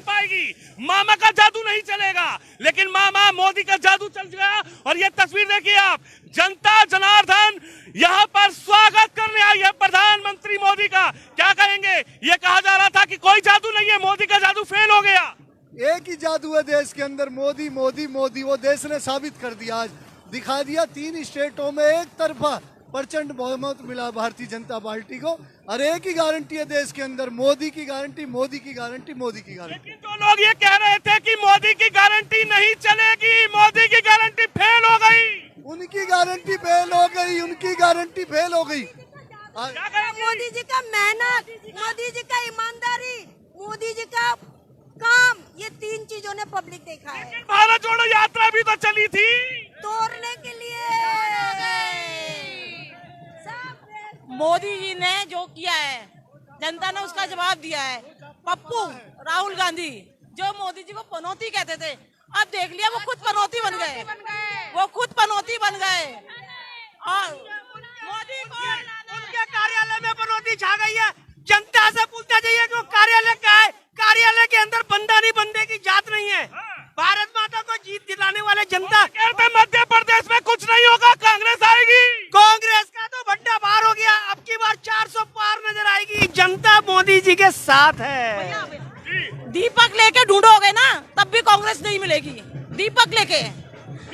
नहीं पाएगी, मामा का जादू नहीं चलेगा, लेकिन मामा मोदी का जादू चल गया। और ये तस्वीर देखिए आप, जनता जनार्दन यहाँ पर स्वागत करने आई है प्रधानमंत्री मोदी का। क्या कहेंगे? ये कहा जा रहा था कि कोई जादू नहीं है, मोदी का जादू फेल हो गया। एक ही जादू है देश के अंदर, मोदी मोदी मोदी। वो देश ने साबित कर दिया, आज दिखा दिया। 3 स्टेटों में एक तरफा प्रचंड बहुमत मिला भारतीय जनता पार्टी को। और एक ही गारंटी है देश के अंदर, मोदी की गारंटी, मोदी की गारंटी, मोदी की गारंटी। लेकिन जो लोग ये कह रहे थे कि मोदी की गारंटी नहीं चलेगी, मोदी की गारंटी फेल हो गई, उनकी गारंटी फेल हो गई, उनकी गारंटी फेल हो गई। मोदी जी का मेहनत, मोदी जी का ईमानदारी, मोदी जी का काम, ये 3 चीजों ने पब्लिक देखा है। भारत जोड़ो यात्रा भी तो चली थी तोड़ने के लिए। मोदी जी ने जो किया है, जनता ने उसका जवाब दिया है। पप्पू राहुल गांधी जो मोदी जी को पनौती कहते थे, अब देख लिया वो खुद पनौती बन गए, वो खुद पनौती बन गए। और मोदी को उनके कार्यालय में पनौती छा गई है। जनता से पूछना चाहिए कि वो कार्यालय क्या है। कार्यालय के अंदर बंदा नहीं, बंदे की जात नहीं है। भारत माता को जीत दिलाने वाले जनता कहते मध्य प्रदेश में कुछ नहीं होगा, कांग्रेस आएगी। कांग्रेस का तो भट्टा पार हो गया, अब की बार 400 पार नजर आएगी। जनता मोदी जी के साथ है। दीपक लेके ढूंढोगे ना, तब भी कांग्रेस नहीं मिलेगी। दीपक लेके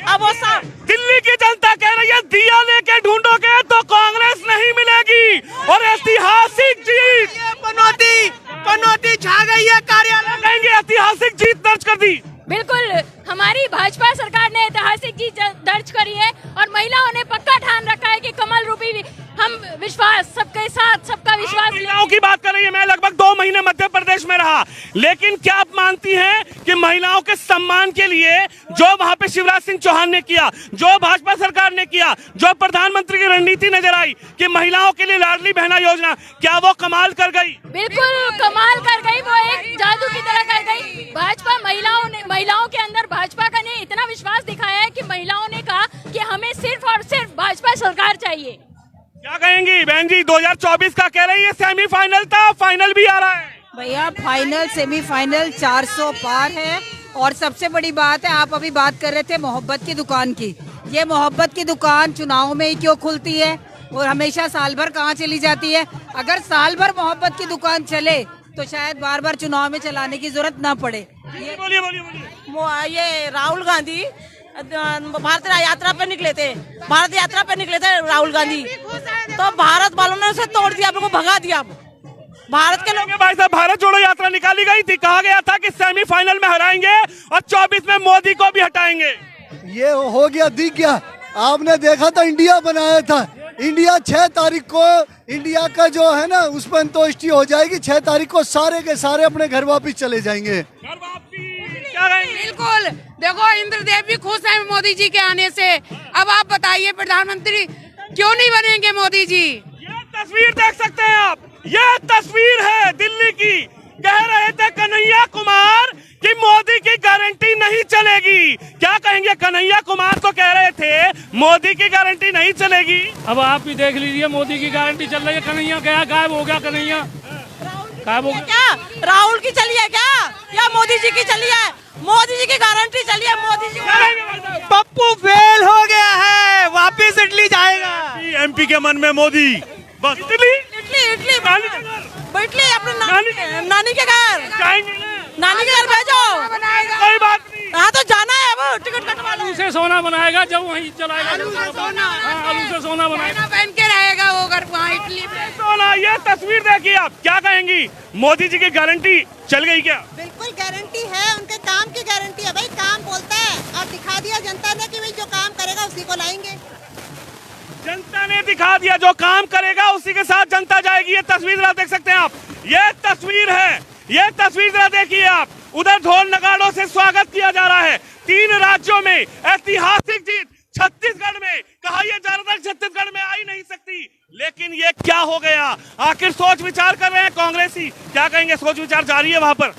अब वो सब दिल्ली की जनता कह रही है, दिया लेके ढूंढोगे तो कांग्रेस नहीं मिलेगी। और ऐतिहासिक जीत, पनौती छा गई है। कार्यालय कहेंगे ऐतिहासिक जीत दर्ज कर दी। बिल्कुल, हमारी भाजपा सरकार ने ऐतिहासिक जीत दर्ज करी है और महिलाओं ने पक्का ठान रखा है कि कमल रूपी हम विश्वास, सबके साथ सबका विश्वास। महिलाओं की बात कर रही है। मैं लगभग 2 महीने मध्य प्रदेश में रहा, लेकिन क्या आप मानती हैं कि महिलाओं के सम्मान के लिए जो वहां पे शिवराज सिंह चौहान ने किया, जो भाजपा सरकार ने किया, जो प्रधानमंत्री की रणनीति नजर आई कि महिलाओं के लिए लाडली बहना योजना, क्या वो कमाल कर गई? बिल्कुल कमाल कर गई, वो एक जादू की तरह कर गई। भाजपा महिलाओं के अंदर भाजपा का ने इतना विश्वास दिखाया है कि महिलाओं ने कहा कि हमें सिर्फ और सिर्फ भाजपा सरकार चाहिए। क्या कहेंगी बहन जी? 2024 का कह रही है सेमीफाइनल था, फाइनल भी आ रहा है। भैया फाइनल सेमीफाइनल 400 पार है। और सबसे बड़ी बात है, आप अभी बात कर रहे थे मोहब्बत की दुकान की, ये मोहब्बत की दुकान चुनाव में ही क्यों खुलती है और हमेशा साल भर कहाँ चली जाती है? अगर साल भर मोहब्बत की दुकान चले तो शायद बार बार चुनाव में चलाने की जरूरत न पड़े। बोलिए। ये राहुल गांधी भारत यात्रा पे निकले थे, राहुल गांधी, तो भारत वालों ने उसे तोड़ दिया, को भगा दिया। भारत के लोग भाई साहब, भारत जोड़ो यात्रा निकाली गई थी, कहा गया था कि सेमीफाइनल में हराएंगे और 24 में मोदी को भी हटाएंगे। ये हो गया, दिख गया। आपने देखा था इंडिया बनाया था, इंडिया 6 तारीख को इंडिया का जो है ना उस पर अंतोष्टि हो जाएगी। 6 तारीख को सारे के सारे अपने घर वापिस चले जाएंगे। बिल्कुल, देखो इंद्रदेव भी खुश है मोदी जी के आने से। अब आप बताइए प्रधानमंत्री क्यों नहीं बनेंगे मोदी जी? ये तस्वीर देख सकते हैं आप, ये तस्वीर है दिल्ली की। कह रहे थे कन्हैया कुमार कि मोदी की गारंटी नहीं चलेगी। क्या कहेंगे? कन्हैया कुमार तो कह रहे थे मोदी की गारंटी नहीं चलेगी। अब आप भी देख लीजिए, मोदी की गारंटी चल रही है। कन्हैया गया, गायब हो गया। कन्हैया गायब हो गया। क्या राहुल की चली है क्या, या मोदी जी की चली है? मोदी जी की गारंटी चली है, मोदी जी। पप्पू फेल हो गया है, वापिस इटली जाएगा। एमपी के मन में मोदी, बस इटली अपने नानी के घर, नानी के घर भेजो। कोई बात नहीं, हाँ तो जाना है, अब टिकट कटवा लो। आलू से सोना बनाएगा जब वहीं चलाएगा। आलू से सोना, आलू से सोना बनाएगा, पहन के रहेगा वो घर वहाँ इटली में। सोना। ये तस्वीर देखिए आप, क्या कहेंगी? मोदी जी की गारंटी चल गई क्या? बिल्कुल गारंटी है, उनके काम की गारंटी है भाई। काम बोलता है और दिखा दिया जनता ने कि भाई जो काम करेगा उसी को लाएंगे। जनता ने दिखा दिया, जो काम करेगा उसी के साथ जनता जाएगी। ये तस्वीर जरा देख सकते हैं आप, ये तस्वीर है, ये तस्वीर जरा देखिए आप। उधर ढोल नगाड़ों से स्वागत किया जा रहा है। 3 राज्यों में ऐतिहासिक जीत। छत्तीसगढ़ में कहा यह ज्यादातर छत्तीसगढ़ में आ ही नहीं सकती, लेकिन ये क्या हो गया? आखिर सोच विचार कर रहे हैं कांग्रेसी। क्या कहेंगे? सोच विचार जारी है वहां पर?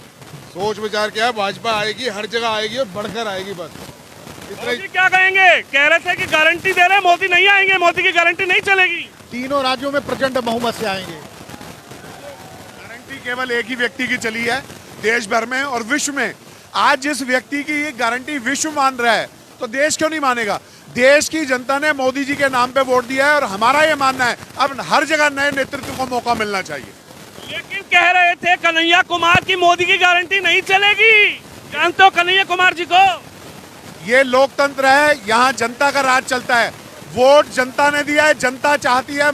सोच विचार क्या है, भाजपा आएगी, हर जगह आएगी और बढ़कर आएगी। बस इतना ही। क्या कहेंगे? कह रहे थे कि गारंटी दे रहे, मोदी नहीं आएंगे, मोदी की गारंटी नहीं चलेगी। तीनों राज्यों में प्रचंड बहुमत से आएंगे। गारंटी केवल एक ही व्यक्ति की चली है, देश भर में और विश्व में। आज जिस व्यक्ति की ये गारंटी विश्व मान रहा है तो देश क्यों नहीं मानेगा। देश की जनता ने मोदी जी के नाम पे वोट दिया है और हमारा ये मानना है अब हर जगह नए नेतृत्व को मौका मिलना चाहिए। लेकिन कह रहे थे कन्हैया कुमार की मोदी की गारंटी नहीं चलेगी। जानते हो कन्हैया कुमार जी को? ये लोकतंत्र है, यहाँ जनता का राज चलता है। वोट जनता ने दिया है, जनता चाहती है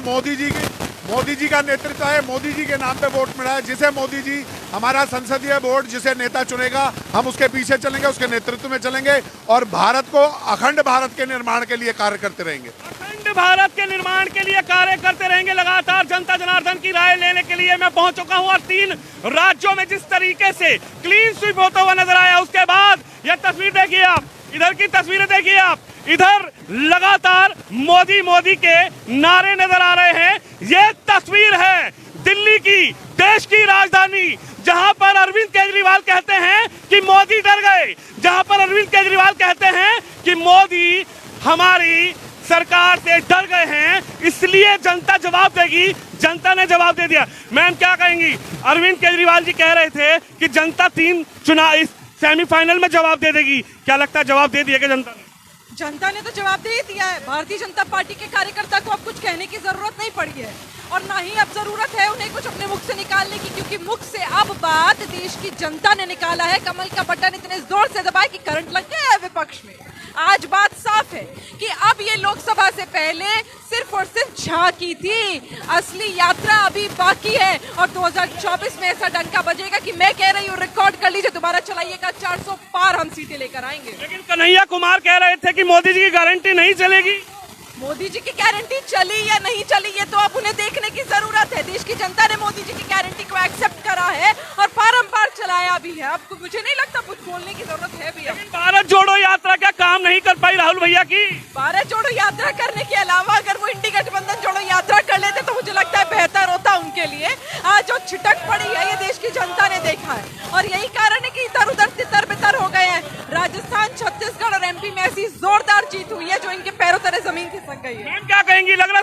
मोदी जी का नेतृत्व है, मोदी जी के नाम पे वोट मिला है। जिसे मोदी जी हमारा संसदीय बोर्ड जिसे नेता चुनेगा हम उसके पीछे चलेंगे, उसके नेतृत्व में चलेंगे और भारत को अखंड भारत के निर्माण के लिए कार्य करते रहेंगे। अखंड भारत के निर्माण के लिए कार्य करते रहेंगे। लगातार जनता जनार्दन की राय लेने के लिए मैं पहुंच चुका हूं और 3 राज्यों में जिस तरीके से क्लीन स्वीप होता हुआ नजर आया, उसके बाद यह तस्वीर देखिए आप, इधर की तस्वीरें देखिए आप, इधर लगातार मोदी मोदी के नारे नजर आ रहे हैं। ये तस्वीर है दिल्ली की, देश की राजधानी, जहां पर अरविंद केजरीवाल कहते हैं कि मोदी डर गए, जहां पर अरविंद केजरीवाल कहते हैं कि मोदी हमारी सरकार से डर गए हैं, इसलिए जनता जवाब देगी। जनता ने जवाब दे दिया। मैम क्या कहेंगी? अरविंद केजरीवाल जी कह रहे थे कि जनता 3 चुनाव इस सेमीफाइनल में जवाब दे देगी। क्या लगता है जवाब दे दिया जनता ने? जनता ने तो जवाब दे ही दिया है। भारतीय जनता पार्टी के कार्यकर्ता को अब कुछ कहने की जरूरत नहीं पड़ी है और ना ही अब जरूरत है उन्हें कुछ अपने मुख से निकालने की, क्योंकि मुख से अब बात देश की जनता ने निकाला है। कमल का बटन इतने जोर से दबाए कि करंट लग गया है विपक्ष में। आज बात साफ है कि अब ये लोकसभा से पहले सिर्फ और सिर्फ झांकी थी, असली यात्रा अभी बाकी है और 2024 में ऐसा डंका बजेगा कि मैं कह रही हूँ, रिकॉर्ड कर लीजिए, दोबारा चलाइएगा, 400 पार हम सीटें लेकर आएंगे। लेकिन कन्हैया कुमार कह रहे थे कि मोदी जी की गारंटी नहीं चलेगी। मोदी जी की गारंटी चली या नहीं चली ये तो अब उन्हें देखने की जरूरत है। देश की जनता ने मोदी जी की गारंटी को एक्सेप्ट करा है और बारंबार चलाया भी है। अब मुझे नहीं लगता कुछ बोलने की जरूरत है भी। लेकिन भारत जोड़ो यात्रा क्या काम नहीं कर पाई राहुल भैया की? भारत जोड़ो यात्रा करने के अलावा अगर वो इंडी गठबंधन जोड़ो यात्रा कर लेते तो मुझे लगता है बेहतर होता उनके लिए। आज जो छिटक पड़ी है ये देश की जनता ने देखा है और यही कारण है कि इधर उधर तितर बितर हो गए हैं। राजस्थान, छत्तीसगढ़ और एमपी में ऐसी जोरदार जीत हुई है जो इनके पैरों तले जमीन खिसक गई है। मैम क्या कहेंगी? लग रहा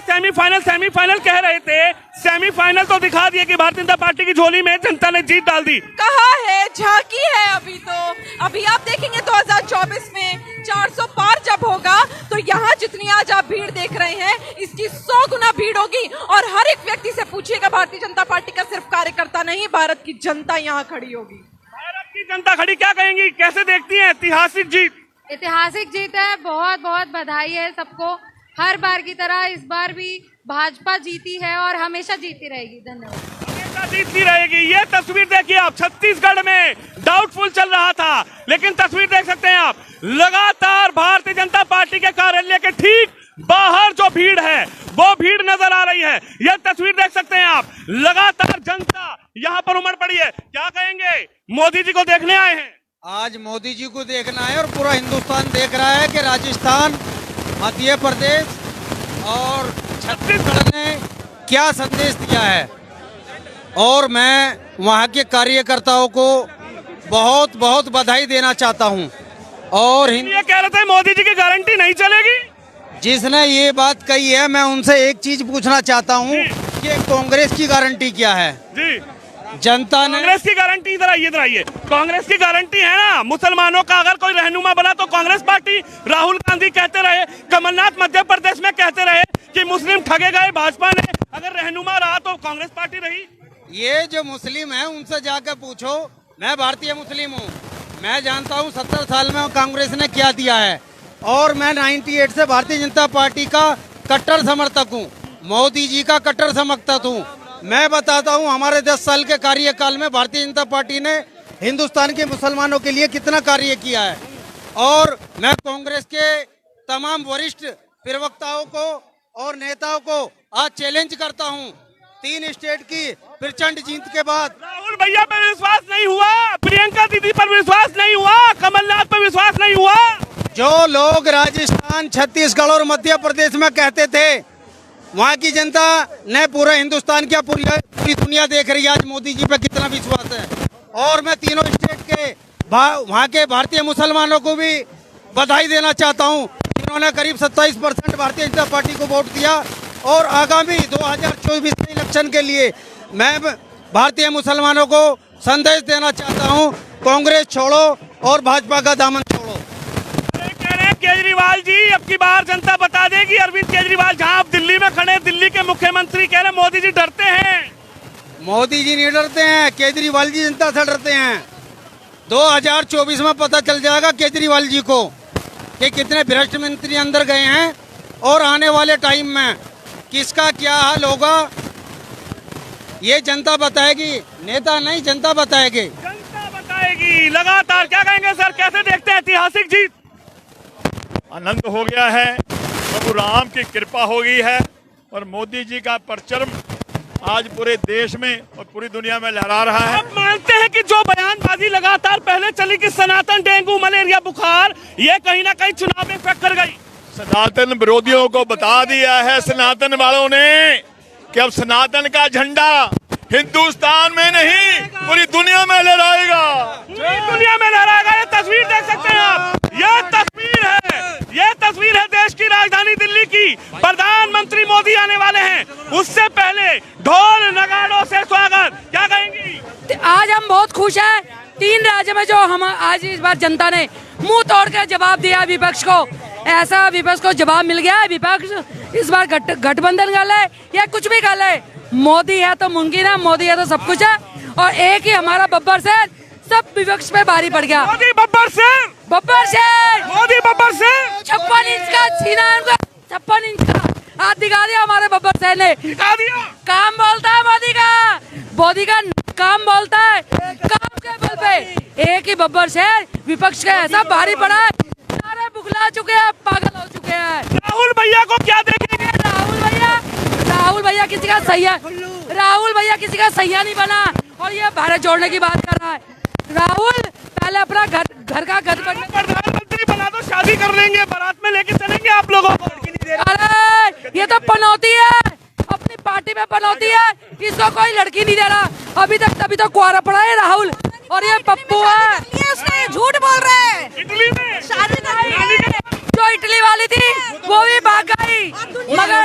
सेमीफाइनल कह रहे थे, सेमीफाइनल तो दिखा दिया कि भारतीय जनता पार्टी की झोली में जनता ने जीत डाल दी। कहा है, झांकी है अभी तो। अभी आप देखेंगे 2024 में 400 पार जब होगा तो यहाँ जितनी आज आप भीड़ देख रहे हैं इसकी 100 गुना भीड़ होगी और हर एक व्यक्ति से पूछिएगा, भारतीय जनता पार्टी का सिर्फ कार्यकर्ता नहीं, भारत की जनता यहाँ खड़ी होगी। भारत की जनता खड़ी, क्या कहेंगी? कैसे देखती है ऐतिहासिक जीत? ऐतिहासिक जीत है, बहुत बहुत बधाई है सबको। हर बार की तरह इस बार भी भाजपा जीती है और हमेशा जीती रहेगी। धन्यवाद। हमेशा जीतती रहेगी। ये तस्वीर देखिए आप, छत्तीसगढ़ में डाउटफुल चल रहा था लेकिन तस्वीर देख सकते हैं आप, लगातार भारतीय जनता पार्टी के कार्यालय के ठीक बाहर जो भीड़ है वो भीड़ नजर आ रही है। यह तस्वीर देख सकते हैं आप, लगातार जनता यहाँ पर उमड़ पड़ी है। क्या कहेंगे? मोदी जी को देखने आए हैं। आज मोदी जी को देखना है और पूरा हिंदुस्तान देख रहा है कि राजस्थान, मध्य प्रदेश और छत्तीसगढ़ ने क्या संदेश दिया है और मैं वहाँ के कार्यकर्ताओं को बहुत बहुत बधाई देना चाहता हूँ। और ये कह रहे थे मोदी जी की गारंटी नहीं चलेगी। जिसने ये बात कही है मैं उनसे एक चीज पूछना चाहता हूँ कि कांग्रेस की गारंटी क्या है? जी जनता ने कांग्रेस की गारंटी, इधर आइए, कांग्रेस की गारंटी है ना, मुसलमानों का अगर कोई रहनुमा बना तो कांग्रेस पार्टी। राहुल गांधी कहते रहे, कमलनाथ मध्य प्रदेश में कहते रहे कि मुस्लिम ठगे गए, भाजपा ने अगर रहनुमा रहा तो कांग्रेस पार्टी रही। ये जो मुस्लिम है उनसे जाकर पूछो, मैं भारतीय मुस्लिम हूँ, मैं जानता हूँ 70 साल में कांग्रेस ने क्या दिया है और मैं 98 से भारतीय जनता पार्टी का कट्टर समर्थक हूँ, मोदी जी का कट्टर समर्थक हूँ। मैं बताता हूँ हमारे 10 साल के कार्यकाल में भारतीय जनता पार्टी ने हिंदुस्तान के मुसलमानों के लिए कितना कार्य किया है और मैं कांग्रेस के तमाम वरिष्ठ प्रवक्ताओं को और नेताओं को आज चैलेंज करता हूँ, 3 स्टेट की प्रचंड जीत के बाद राहुल भैया पर विश्वास नहीं हुआ, प्रियंका दीदी पर विश्वास नहीं हुआ, कमलनाथ पर विश्वास नहीं हुआ। जो लोग राजस्थान, छत्तीसगढ़ और मध्य प्रदेश में कहते थे, वहाँ की जनता ने पूरे हिंदुस्तान क्या पूरी दुनिया देख रही है आज मोदी जी पे कितना विश्वास है। और मैं तीनों स्टेट के वहाँ के भारतीय मुसलमानों को भी बधाई देना चाहता हूँ, इन्होंने करीब 27% भारतीय जनता पार्टी को वोट दिया और आगामी 2024 के इलेक्शन के लिए मैं भारतीय मुसलमानों को संदेश देना चाहता हूँ, कांग्रेस छोड़ो और भाजपा का दामन छोड़ो। कह रहे हैं केजरीवाल जी अब की बार जनता बता देगी। अरविंद केजरीवाल जहां आप दिल्ली में खड़े, दिल्ली के मुख्यमंत्री कह रहे मोदी जी डरते हैं। मोदी जी नहीं डरते हैं, केजरीवाल जी जनता से डरते हैं। 2024 में पता चल जाएगा केजरीवाल जी को कि कितने भ्रष्ट मंत्री अंदर गए हैं और आने वाले टाइम में किसका क्या हाल होगा ये जनता बताएगी, नेता नहीं जनता बताएगी। जनता बताएगी लगातार। क्या कहेंगे सर, कैसे देखते हैं ऐतिहासिक जीत? आनंद हो गया है, प्रभु राम की कृपा हो गई है और मोदी जी का परचम आज पूरे देश में और पूरी दुनिया में लहरा रहा है। आप मानते हैं कि जो बयानबाजी लगातार पहले चली कि सनातन, डेंगू, मलेरिया, बुखार, ये कहीं ना कहीं चुनाव में इफेक्ट कर गई? सनातन विरोधियों को बता दिया है सनातन वालों ने कि अब सनातन का झंडा हिंदुस्तान में नहीं पूरी दुनिया में लहराएगा। पूरी दुनिया में लहराएगा। ये तस्वीर देख सकते हैं आप, ये तस्वीर है, ये तस्वीर है देश की राजधानी दिल्ली की। प्रधानमंत्री मोदी आने वाले हैं, उससे पहले ढोल नगाड़ों से स्वागत। क्या कहेंगी? आज हम बहुत खुश हैं। 3 राज्य में जो हम आज इस बार जनता ने मुंह तोड़ कर जवाब दिया विपक्ष को, ऐसा विपक्ष को जवाब मिल गया है। विपक्ष इस बार गठबंधन कर ले या कुछ भी कर ले, मोदी है तो मुमकिन है, मोदी है तो सब कुछ है। और एक ही हमारा बब्बर शेर सब विपक्ष पे भारी पड़ गया। मोदी बब्बर शेर, बब्बर शेर, मोदी बब्बर शेर। 56 इंच का सीना है उनका, 56 इंच का हाथ दिखा दिया हमारे बब्बर शेर ने। दिखा दिया। काम बोलता है मोदी का, मोदी का काम बोलता है, काम के बल पे एक ही बब्बर शेर विपक्ष का ऐसा भारी पड़ा है, सारे बुखला चुके हैं, पागल हो चुके हैं। राहुल भैया को क्या देखेंगे? राहुल भैया किसी का सैया, राहुल भैया किसी का सैया नहीं बना और ये भारत जोड़ने की बात कर रहा है। राहुल पहले अपना घर का प्रधानमंत्री बना दो, शादी कर लेंगे, बारात में लेके चलेंगे आप लोगों को। अरे ये तो पनौती है, अपनी पार्टी में पनौती है, इसको कोई लड़की नहीं दे रहा अभी तक, तभी तो कुआरा पड़ा है राहुल। और ये पप्पू है, उसने झूठ बोल रहे हैं। इटली में शादी जो इटली वाली थी वो भी भाग गई। मगर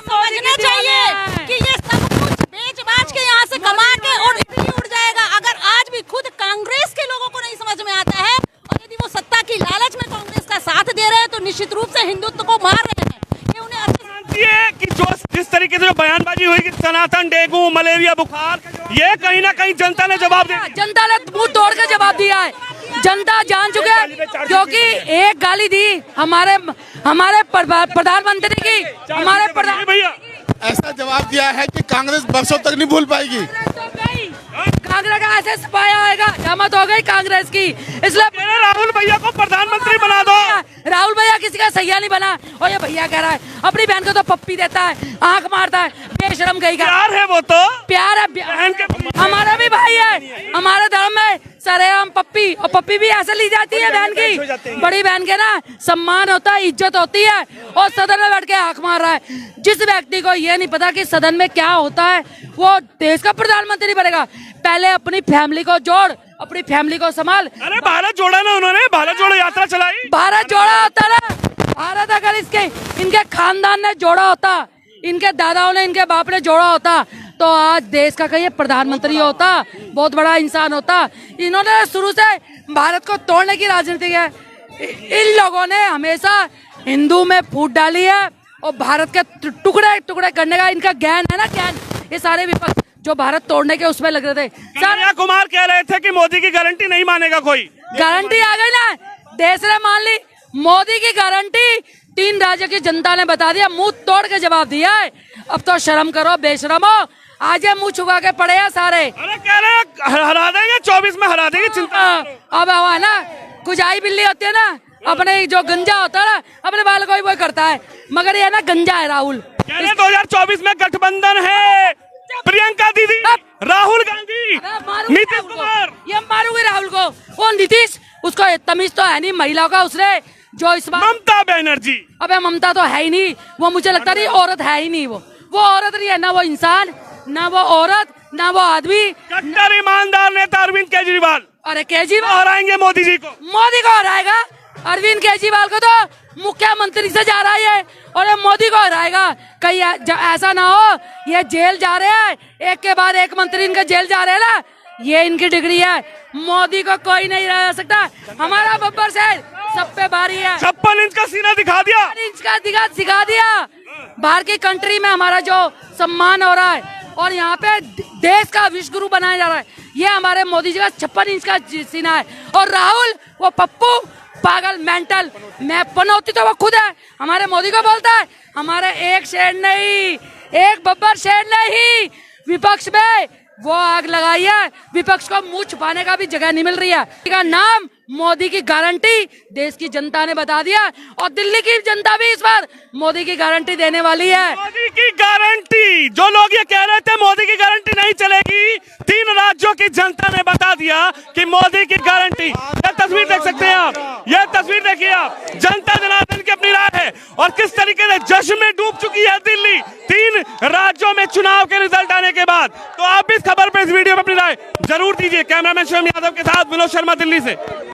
समझना चाहिए कि ये सब कुछ बेच बाच के यहाँ से कमा के और इटली उड़ जाएगा। अगर आज भी खुद कांग्रेस के लोगों को नहीं समझ में आता है और यदि वो सत्ता की लालच में कांग्रेस का साथ दे रहे हैं तो निश्चित रूप से हिंदुत्व को मार रहे हैं। ये उन्हें मानती है कि जो जिस तरीके से जो बयानबाजी हुई कि सनातन, डेंगू, मलेरिया, बुखार, ये कहीं ना कहीं जनता ने जवाब दिया। जनता ने मुंह तोड़ के जवाब दिया है। जनता जान चुके हैं क्योंकि एक गाली दी हमारे प्रधानमंत्री की, हमारे प्रधान भैया ऐसा जवाब दिया है कि कांग्रेस बरसों तक नहीं भूल पाएगी। कांग्रेस का ऐसे सफाया आएगा, जमात हो गई कांग्रेस की, इसलिए राहुल भैया को प्रधानमंत्री बना दो। राहुल भैया किसी का सैया नहीं बना और ये भैया कह रहा है अपनी बहन को तो पप्पी देता है, आंख मारता है, बेशरम गई का। प्यार है वो तो, प्यार है, बहन के हमारा भी भाई है, हमारे धर्म में सरेआम पप्पी, और पप्पी भी ऐसे ली जाती है बहन की। बड़ी बहन के ना सम्मान होता है, इज्जत होती है, और सदन में बैठ के आंख मार रहा है। जिस व्यक्ति को ये नहीं पता कि सदन में क्या होता है वो देश का प्रधानमंत्री बनेगा। पहले अपनी फैमिली को जोड़, अपनी फैमिली को संभाल। अरे भारत जोड़ा ना उन्होंने, भारत जोड़ो यात्रा चलाई। भारत जोड़ा होता ना, भारत अगर इनके खानदान ने जोड़ा होता, इनके दादाओं ने, इनके बाप ने जोड़ा होता तो आज देश का कहीं प्रधानमंत्री होता, बहुत बड़ा इंसान होता। इन्होंने शुरू से भारत को तोड़ने की राजनीति है। इन लोगों ने हमेशा हिंदू में फूट डाली है और भारत के टुकड़े टुकड़े करने का इनका ज्ञान है ना, ज्ञान। ये सारे विपक्ष जो भारत तोड़ने के उसमें लग रहे थे। कन्हैया कुमार कह रहे थे कि मोदी की गारंटी नहीं मानेगा कोई। गारंटी आ गई ना, देश ने मान ली मोदी की गारंटी। 3 राज्य की जनता ने बता दिया, मुंह तोड़ के जवाब दिया है। अब तो शर्म करो, बेशरम हो, आज ये मुंह छुपा के पड़े हैं सारे। अरे कह रहे हरा देंगे, 24 में हरा देंगे, चिंता। अब हुआ ना, कुछ आई बिल्ली होती है ना, अपने जो गंजा होता है ना, अपने बाल को ही वो करता है, मगर ये ना गंजा है राहुल। 2024 में गठबंधन है, प्रियंका दीदी, राहुल गांधी, नीतीश कुमार। ये मारूंगी राहुल को। वो नीतीश, उसको तमीज तो है नहीं महिलाओं का, उसने जो इस बार ममता बनर्जी। अबे ममता तो है ही नहीं, वो मुझे लगता नहीं औरत है ही नहीं। वो औरत नहीं है, ना वो इंसान, ना वो औरत, ना वो आदमी। कट्टर ईमानदार नेता अरविंद केजरीवाल। अरे केजरीवाल हराएंगे मोदी जी को। मोदी को हराएगा। अरविंद केजरीवाल को तो मुख्यमंत्री से जा रहा है और मोदी को हराएगा। कहीं ऐसा ना हो ये जेल जा रहे हैं, एक के बाद एक मंत्री इनके जेल जा रहे हैं ना, ये इनकी डिग्री है। मोदी को कोई नहीं रह सकता। हमारा बब्बर शहर सब पे भारी है। 56 इंच का सीना दिखा दिया, 56 इंच का दिखा दिया। बाहर की कंट्री में हमारा जो सम्मान हो रहा है और यहाँ पे देश का विश्व गुरु बनाया जा रहा है, ये हमारे मोदी जी का 56 इंच का सीना है। और राहुल वो पप्पू पागल मेंटल, मैं पनौती तो वो खुद है। हमारे मोदी को बोलता है हमारे एक शेर नहीं, एक बब्बर शेर नहीं, विपक्ष में वो आग लगाई है। विपक्ष को मुंह छुपाने का भी जगह नहीं मिल रही है। का नाम मोदी की गारंटी देश की जनता ने बता दिया और दिल्ली की जनता भी इस बार मोदी की गारंटी देने वाली है। मोदी की गारंटी, जो लोग ये कह रहे थे मोदी की गारंटी नहीं चलेगी, 3 राज्यों की जनता ने बता दिया कि मोदी की गारंटी। यह तस्वीर देख सकते हैं आप, यह तस्वीर देखिए आप, जनता जनार्दन की अपनी राय है और किस तरीके से जश्न में डूब चुकी है दिल्ली 3 राज्यों में चुनाव के रिजल्ट आने के बाद। तो आप भी इस खबर पर, इस वीडियो पर अपनी राय जरूर दीजिए। कैमरामैन शिवम यादव के साथ विनोद शर्मा दिल्ली से।